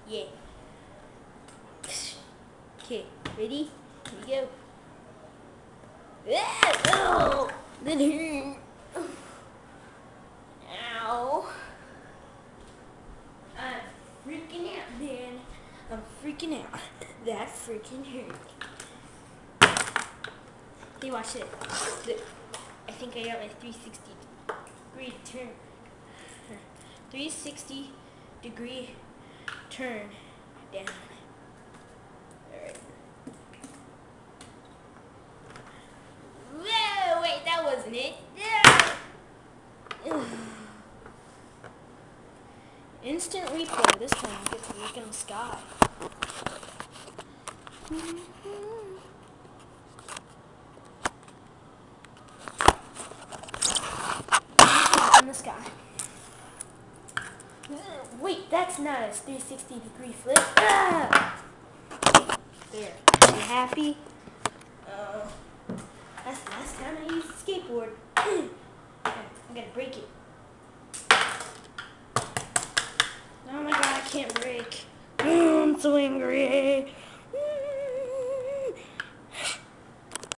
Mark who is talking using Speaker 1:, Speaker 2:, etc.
Speaker 1: Yeah. Okay, ready? Here we go. Oh, that hurt. Ow. I'm freaking out, man. I'm freaking out. That freaking hurt. Hey, watch it. Look, I think I got my 360-degree turn. 360-degree turn down. Alright. Whoa, wait, that wasn't it. Instant replay. This time I get to look in the sky. In the sky. Wait, that's not a 360-degree flip. Ah! There. Are you happy? That's the last time I used a skateboard. I'm gonna break it. Oh my god, I can't break. I'm so angry.